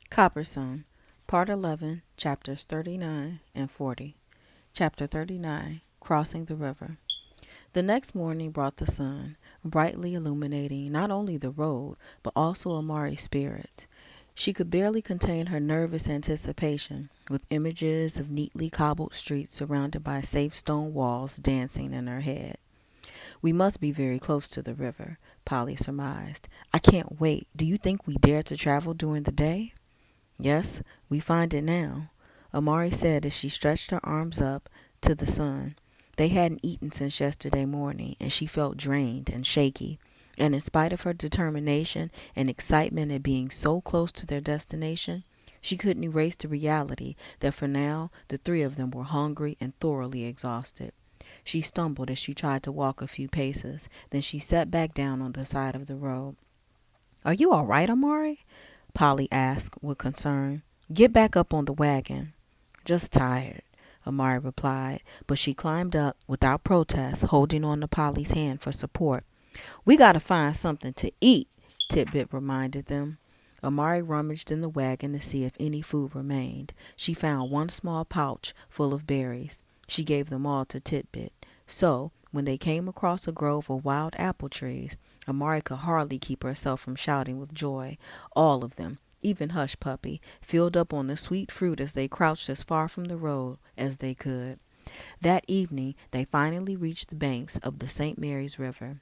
Copper Song, Part 11, Chapters 39 and 40. Chapter 39, Crossing the River. The next morning brought the sun, brightly illuminating not only the road, but also Amari's spirits. She could barely contain her nervous anticipation, with images of neatly cobbled streets surrounded by safe stone walls dancing in her head. We must be very close to the river, Polly surmised. I can't wait. Do you think we dare to travel during the day? Yes, we find it now, Amari said as she stretched her arms up to the sun. They hadn't eaten since yesterday morning, and she felt drained and shaky. And in spite of her determination and excitement at being so close to their destination, she couldn't erase the reality that for now the three of them were hungry and thoroughly exhausted. She stumbled as she tried to walk a few paces. Then she sat back down on the side of the road. Are you all right, Amari? Polly asked with concern. Get back up on the wagon. Just tired, Amari replied, but she climbed up without protest, holding on to Polly's hand for support. We gotta find something to eat, Titbit reminded them. Amari rummaged in the wagon to see if any food remained. She found one small pouch full of berries. She gave them all to Titbit. So, when they came across a grove of wild apple trees, Amari could hardly keep herself from shouting with joy. All of them, even Hush Puppy, filled up on the sweet fruit as they crouched as far from the road as they could. That evening they finally reached the banks of the St. Mary's River.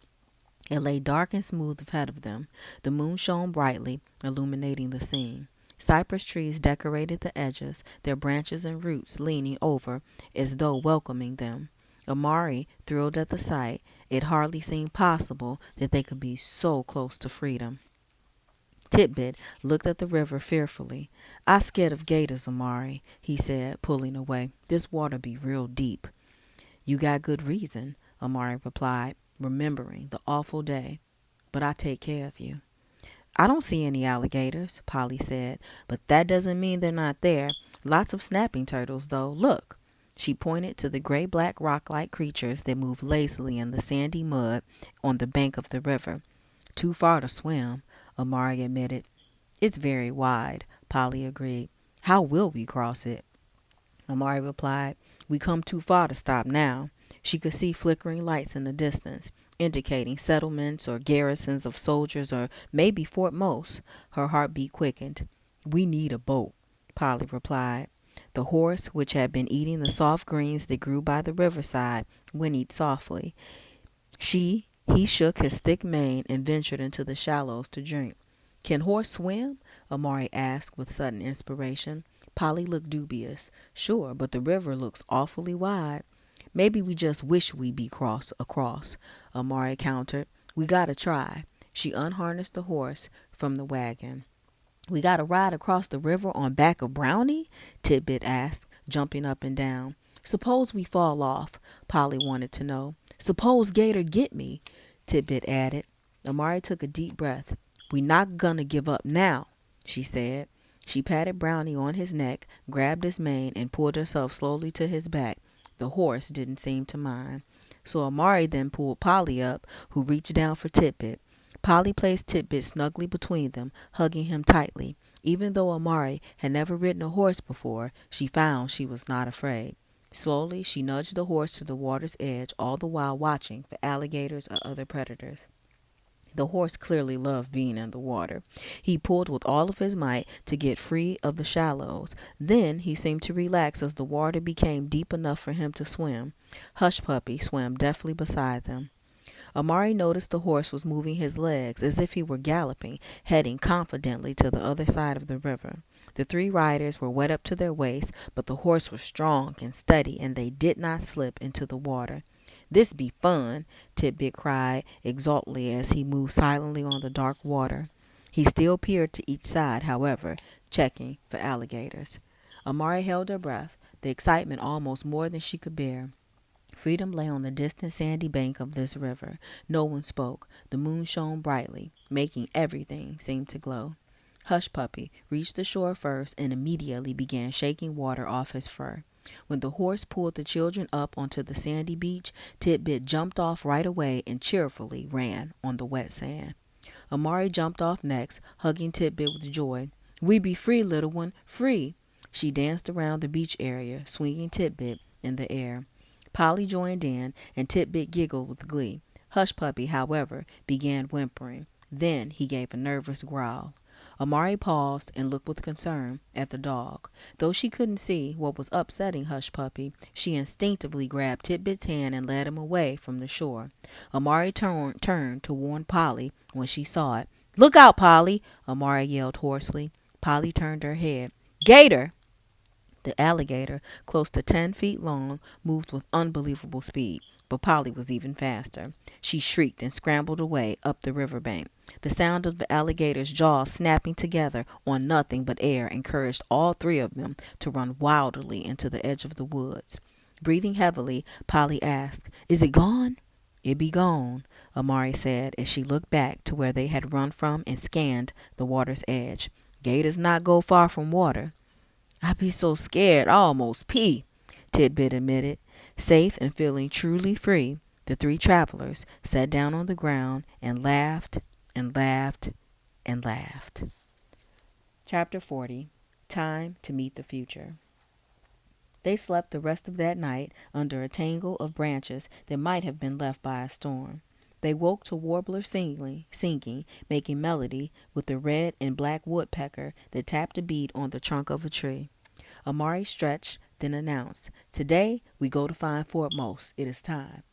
It lay dark and smooth ahead of them. The moon shone brightly, illuminating the scene. Cypress trees decorated the edges, their branches and roots leaning over as though welcoming them. Amari thrilled at the sight. It hardly seemed possible that they could be so close to freedom. Titbit looked at the river fearfully. I scared of gators, Amari, he said, pulling away. This water be real deep. You got good reason, Amari replied, remembering the awful day. But I take care of you. I don't see any alligators, Polly said, but that doesn't mean they're not there. Lots of snapping turtles, though. Look. She pointed to the gray-black rock-like creatures that moved lazily in the sandy mud on the bank of the river. Too far to swim, Amari admitted. It's very wide, Polly agreed. How will we cross it? Amari replied. We come too far to stop now. She could see flickering lights in the distance, indicating settlements or garrisons of soldiers or maybe Fort Most. Her heartbeat quickened. We need a boat, Polly replied. The horse, which had been eating the soft greens that grew by the riverside, whinnied softly. He shook his thick mane and ventured into the shallows to drink. Can horse swim? Amari asked with sudden inspiration. Polly looked dubious. Sure, but the river looks awfully wide. Maybe we just wish we'd be across, Amari countered. We gotta try. She unharnessed the horse from the wagon. We gotta ride across the river on back of Brownie? Titbit asked, jumping up and down. Suppose we fall off, Polly wanted to know. Suppose Gator get me, Titbit added. Amari took a deep breath. We not gonna give up now, she said. She patted Brownie on his neck, grabbed his mane, and pulled herself slowly to his back. The horse didn't seem to mind. So Amari then pulled Polly up, who reached down for Titbit. Polly placed Titbit snugly between them, hugging him tightly. Even though Amari had never ridden a horse before, she found she was not afraid. Slowly, she nudged the horse to the water's edge, all the while watching for alligators or other predators. The horse clearly loved being in the water. He pulled with all of his might to get free of the shallows. Then he seemed to relax as the water became deep enough for him to swim. Hush Puppy swam deftly beside them. Amari noticed the horse was moving his legs as if he were galloping, heading confidently to the other side of the river. The three riders were wet up to their waists, but the horse was strong and steady, and they did not slip into the water. This be fun, Titbit cried exultantly as he moved silently on the dark water. He still peered to each side, however, checking for alligators. Amari held her breath, the excitement almost more than she could bear. Freedom lay on the distant sandy bank of this river. No one spoke. The moon shone brightly, making everything seem to glow. Hush Puppy reached the shore first and immediately began shaking water off his fur. When the horse pulled the children up onto the sandy beach, Titbit jumped off right away and cheerfully ran on the wet sand. Amari jumped off next, hugging Titbit with joy. We be free, little one, free. She danced around the beach area, swinging Titbit in the air. Polly joined in, and Titbit giggled with glee. Hush Puppy, however, began whimpering. Then he gave a nervous growl. Amari paused and looked with concern at the dog. Though she couldn't see what was upsetting Hush Puppy, she instinctively grabbed Titbit's hand and led him away from the shore. Amari turned to warn Polly when she saw it. "Look out, Polly!" Amari yelled hoarsely. Polly turned her head. "Gator!" The alligator, close to 10 feet long, moved with unbelievable speed, but Polly was even faster. She shrieked and scrambled away up the riverbank. The sound of the alligator's jaws snapping together on nothing but air encouraged all three of them to run wildly into the edge of the woods. Breathing heavily, Polly asked, "Is it gone?" "It be gone," Amari said as she looked back to where they had run from and scanned the water's edge. "Gators not go far from water." "I be so scared I almost pee," Titbit admitted. Safe and feeling truly free, the three travelers sat down on the ground and laughed and laughed and laughed. Chapter 40. Time to Meet the Future. They slept the rest of that night under a tangle of branches that might have been left by a storm. They woke to warblers singing, making melody with the red and black woodpecker that tapped a beat on the trunk of a tree. Amari stretched, then announced, "Today we go to find Fort Most. It is time."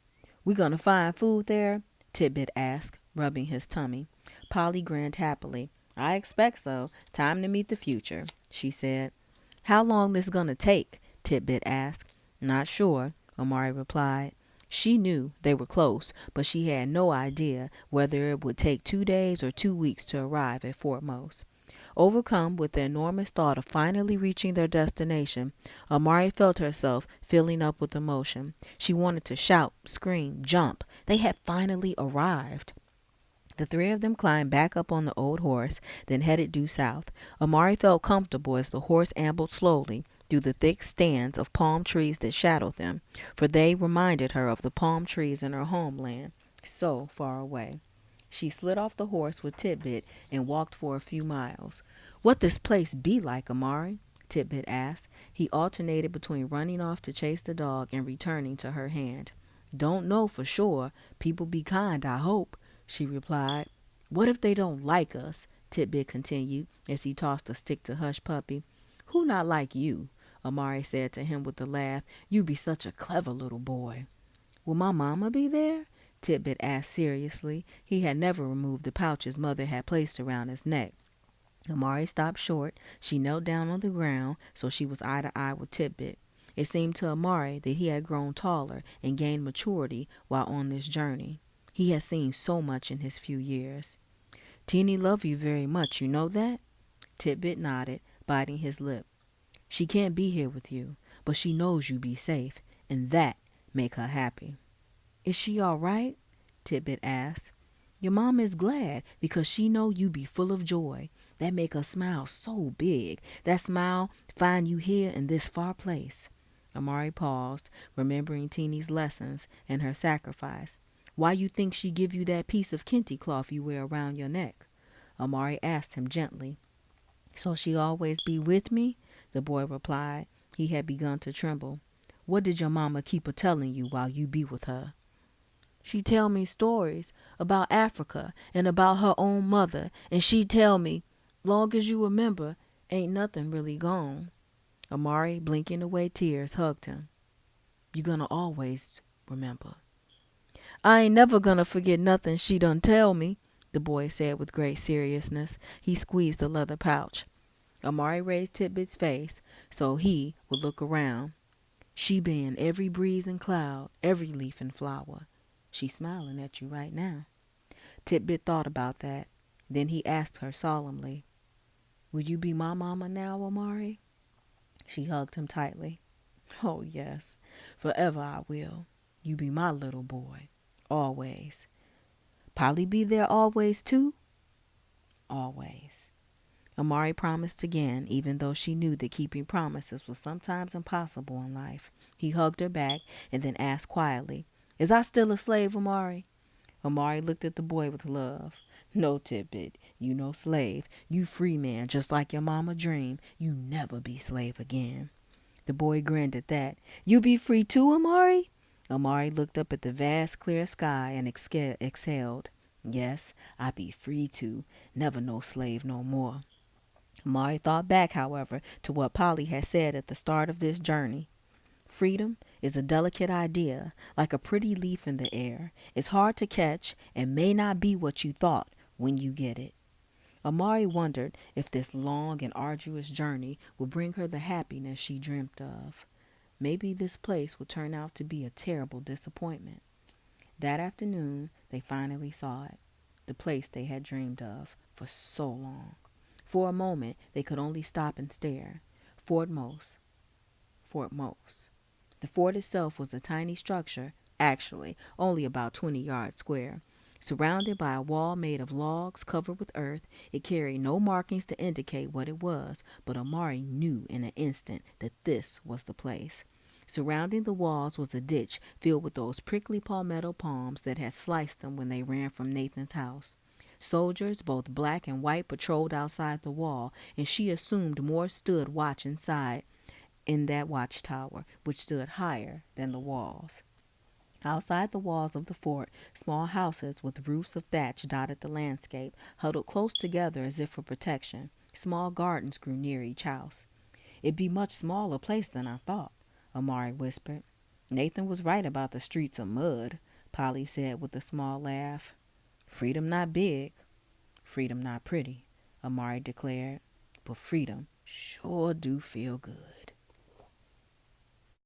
"We gonna find food there?" Titbit asked, rubbing his tummy. Polly grinned happily. "I expect so. Time to meet the future," she said. "How long this gonna take?" Titbit asked. "Not sure," Amari replied. She knew they were close, but she had no idea whether it would take 2 days or 2 weeks to arrive at Fort Most. Overcome with the enormous thought of finally reaching their destination, Amari felt herself filling up with emotion. She wanted to shout, scream, jump. They had finally arrived. The three of them climbed back up on the old horse, then headed due south. Amari felt comfortable as the horse ambled slowly through the thick stands of palm trees that shadowed them, for they reminded her of the palm trees in her homeland, so far away. She slid off the horse with Titbit and walked for a few miles. "What this place be like, Amari?" Titbit asked. He alternated between running off to chase the dog and returning to her hand. "Don't know for sure. People be kind, I hope," she replied. "What if they don't like us?" Titbit continued as he tossed a stick to Hush Puppy. "Who not like you?" Amari said to him with a laugh. "You be such a clever little boy." "Will my mama be there?" Titbit asked seriously. He had never removed the pouch his mother had placed around his neck. Amari stopped short. She knelt down on the ground, so she was eye to eye with Titbit. It seemed to Amari that he had grown taller and gained maturity while on this journey. He had seen so much in his few years. "Teeny love you very much, you know that?" Titbit nodded, biting his lip. "She can't be here with you, but she knows you be safe, and that make her happy." "Is she all right?" Titbit asked. "Your mom is glad because she know you be full of joy. That make her smile so big. That smile find you here in this far place." Amari paused, remembering Teeny's lessons and her sacrifice. "Why you think she give you that piece of kente cloth you wear around your neck?" Amari asked him gently. "So she always be with me?" the boy replied. He had begun to tremble. "What did your mama keep a-telling you while you be with her?" "She tell me stories about Africa and about her own mother, and she tell me, long as you remember, ain't nothing really gone." Amari, blinking away tears, hugged him. "You gonna always remember." "I ain't never gonna forget nothing she done tell me," the boy said with great seriousness. He squeezed the leather pouch. Amari raised Titbit's face so he would look around. "She be in every breeze and cloud, every leaf and flower. She's smiling at you right now." Titbit thought about that. Then he asked her solemnly, "Will you be my mama now, Amari?" She hugged him tightly. "Oh, yes. Forever I will. You be my little boy. Always." "Polly be there always, too?" "Always." Amari promised again, even though she knew that keeping promises was sometimes impossible in life. He hugged her back and then asked quietly, "Is I still a slave, Amari?" Amari looked at the boy with love. No, Tidbit, you no slave. You free man, just like your mama dreamed. You never be slave again. The boy grinned at that. You be free too, Amari? Amari looked up at the vast clear sky and exhaled. Yes, I be free too. Never no slave no more. Amari thought back, however, to what Polly had said at the start of this journey. Freedom is a delicate idea, like a pretty leaf in the air. It's hard to catch and may not be what you thought when you get it. Amari wondered if this long and arduous journey would bring her the happiness she dreamt of. Maybe this place would turn out to be a terrible disappointment. That afternoon, they finally saw it, the place they had dreamed of for so long. For a moment, they could only stop and stare. Fort Mose. Fort Mose. The fort itself was a tiny structure, actually only about 20 yards square. Surrounded by a wall made of logs covered with earth, it carried no markings to indicate what it was, but Amari knew in an instant that this was the place. Surrounding the walls was a ditch filled with those prickly palmetto palms that had sliced them when they ran from Nathan's house. Soldiers, both black and white, patrolled outside the wall, and she assumed more stood watch inside in that watchtower, which stood higher than the walls. Outside the walls of the fort, small houses with roofs of thatch dotted the landscape, huddled close together as if for protection. Small gardens grew near each house. It'd be much smaller place than I thought, Amari whispered. Nathan was right about the streets of mud, Polly said with a small laugh. Freedom not big, freedom not pretty, Amari declared, but freedom sure do feel good.